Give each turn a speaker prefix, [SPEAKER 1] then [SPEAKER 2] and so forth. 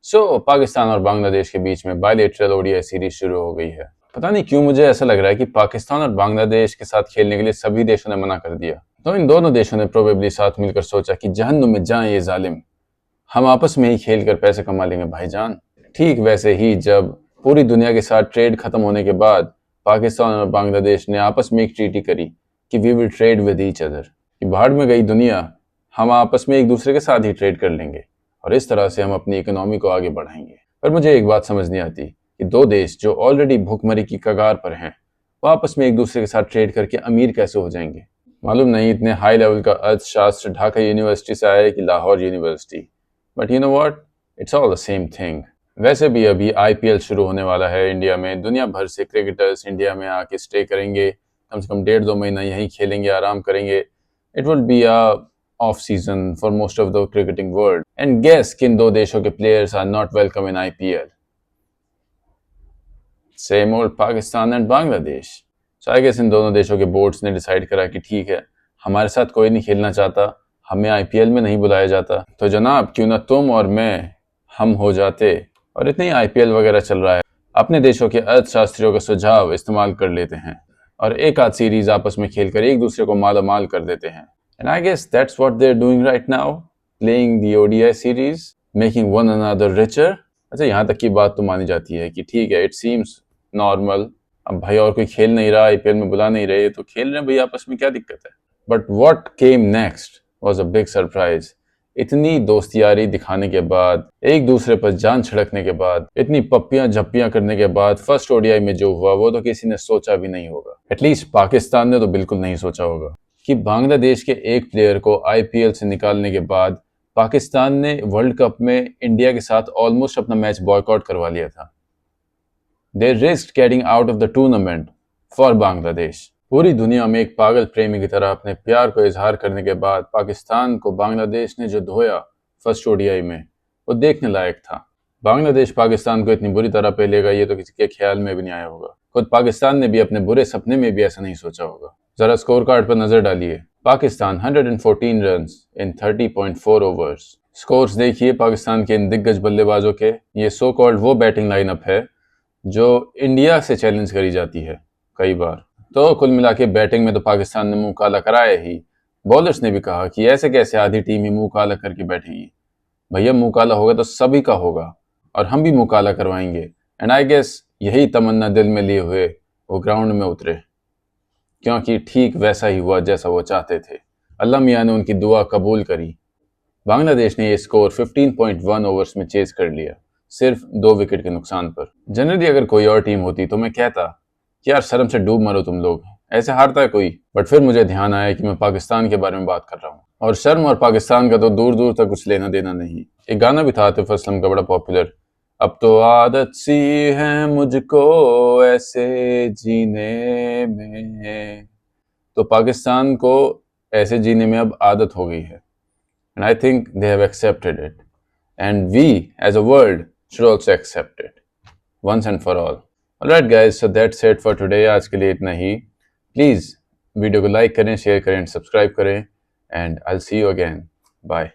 [SPEAKER 1] पाकिस्तान और बांग्लादेश के बीच में बायलैटरल ओडीआई सीरीज शुरू हो गई है। पता नहीं क्यों मुझे ऐसा लग रहा है कि पाकिस्तान और बांग्लादेश के साथ खेलने के लिए सभी देशों ने मना कर दिया। तो इन दोनों देशों ने प्रोबेबली साथ मिलकर सोचा कि जहन्नुम में जाएं ये जालिम, हम आपस में ही खेल कर पैसे कमा लेंगे भाईजान। ठीक वैसे ही जब पूरी दुनिया के साथ ट्रेड खत्म होने के बाद पाकिस्तान और बांग्लादेश ने आपस में एक ट्रीटी करी कि we will trade with each other, कि भाड़ में गई दुनिया, हम आपस में एक दूसरे के साथ ही ट्रेड कर लेंगे और इस तरह से हम अपनी इकोनॉमी को आगे बढ़ाएंगे। पर मुझे एक बात समझ नहीं आती कि दो देश जो ऑलरेडी भूखमरी की कगार पर हैं, वो आपस में एक दूसरे के साथ ट्रेड करके अमीर कैसे हो जाएंगे। मालूम नहीं इतने हाई लेवल का अर्थशास्त्र ढाका यूनिवर्सिटी से आया है कि Lahore university, but you know what, it's all the same thing. वैसे भी अभी आईपीएल शुरू होने वाला है इंडिया में, दुनिया भर से क्रिकेटर्स इंडिया में आके स्टे करेंगे, कम से कम 1.5-2 महीना यहीं खेलेंगे, आराम करेंगे। It will be a off season for most of the cricketing world, and guess किन दो देशों के players are not welcome in IPL? Same old Pakistan and Bangladesh. So I guess in दोनों देशों के बोर्ड्स ने डिसाइड करा कि ठीक है, हमारे साथ कोई नहीं खेलना चाहता, हमें आईपीएल में नहीं बुलाया जाता, तो जनाब क्यों ना तुम और मैं हम हो जाते। और इतने ही आईपीएल वगैरह चल रहा है, अपने देशों के अर्थशास्त्रियों का सुझाव इस्तेमाल कर लेते हैं और एक आध सीरीज आपस में खेलकर एक दूसरे को माला माल कर देते हैं। And I guess that's what they are doing right now, playing the ODI series, making one another richer. अच्छा, यहाँ तक की बात तो मानी जाती है कि ठीक है, इट सीम्स नॉर्मल, अब भाई और कोई खेल नहीं रहा, आईपीएल में बुला नहीं रहे, तो खेल रहे हैं भाई आपस में, क्या दिक्कत है। But what came next was a big surprise. इतनी दोस्तियारी दिखाने के बाद, एक दूसरे पर जान छिड़कने के बाद, इतनी पप्पियां झप्पियां करने के बाद फर्स्ट ओडीआई में जो हुआ वो तो किसी ने सोचा भी नहीं होगा। एटलीस्ट पाकिस्तान ने तो बिल्कुल नहीं सोचा होगा कि बांग्लादेश के एक प्लेयर को आईपीएल से निकालने के बाद पाकिस्तान ने वर्ल्ड कप में इंडिया के साथ ऑलमोस्ट अपना मैच बॉयकॉट करवा लिया था। They risked getting out of the tournament for Bangladesh. पूरी दुनिया में एक पागल प्रेमी की तरह अपने प्यार को इजहार करने के बाद पाकिस्तान को बांग्लादेश ने जो धोया फर्स्ट ओडीआई में, वो देखने लायक था। बांग्लादेश पाकिस्तान को इतनी बुरी तरह पेलेगा ये तो किसी के ख्याल में भी नहीं आया होगा। खुद पाकिस्तान ने भी अपने बुरे सपने में भी ऐसा नहीं सोचा होगा। जरा स्कोर कार्ड पर नजर डालिए। Pakistan 114 runs in 30.4 overs. Scores देखिए पाकिस्तान के इन दिग्गज बल्लेबाजों के। ये सो कॉल्ड वो बैटिंग लाइनअप है जो इंडिया से चैलेंज करी जाती है कई बार। तो कुल मिला के बैटिंग में तो पाकिस्तान ने मुंह काला कराया ही। बॉलर्स ने भी कहा कि ऐसे कैसे आधी टीम ही मुंह काला करके बैठेगी। भैया मुंह काला होगा तो सभी का होगा और हम भी मुंह काला करवाएंगे। एंड आई गेस यही तमन्ना दिल में लिए हुए वो ग्राउंड में उतरे, क्योंकि ठीक वैसा ही हुआ जैसा वो चाहते थे। अल्लाह मियां ने उनकी दुआ कबूल करी। बांग्लादेश ने ये स्कोर 15.1 ओवर्स में चेज कर लिया, सिर्फ 2 विकेट के नुकसान पर। जनरली अगर कोई और टीम होती तो मैं कहता कि यार शर्म से डूब मरो तुम लोग, ऐसे हारता है कोई। बट फिर मुझे ध्यान आया कि मैं पाकिस्तान के बारे में बात कर रहा हूँ और शर्म और पाकिस्तान का तो दूर दूर तक कुछ लेना देना नहीं। एक गाना भी था आतिफ असलम का बड़ा पॉपुलर, अब तो आदत सी है मुझको ऐसे जीने में। तो पाकिस्तान को ऐसे जीने में अब आदत हो गई है, and I think they have accepted it, and we as a world should also accept it once and for all. Alright guys, so that's it for today. आज के लिए इतना ही। प्लीज़ वीडियो को लाइक करें, शेयर करें, subscribe करें, and I'll see you again. Bye.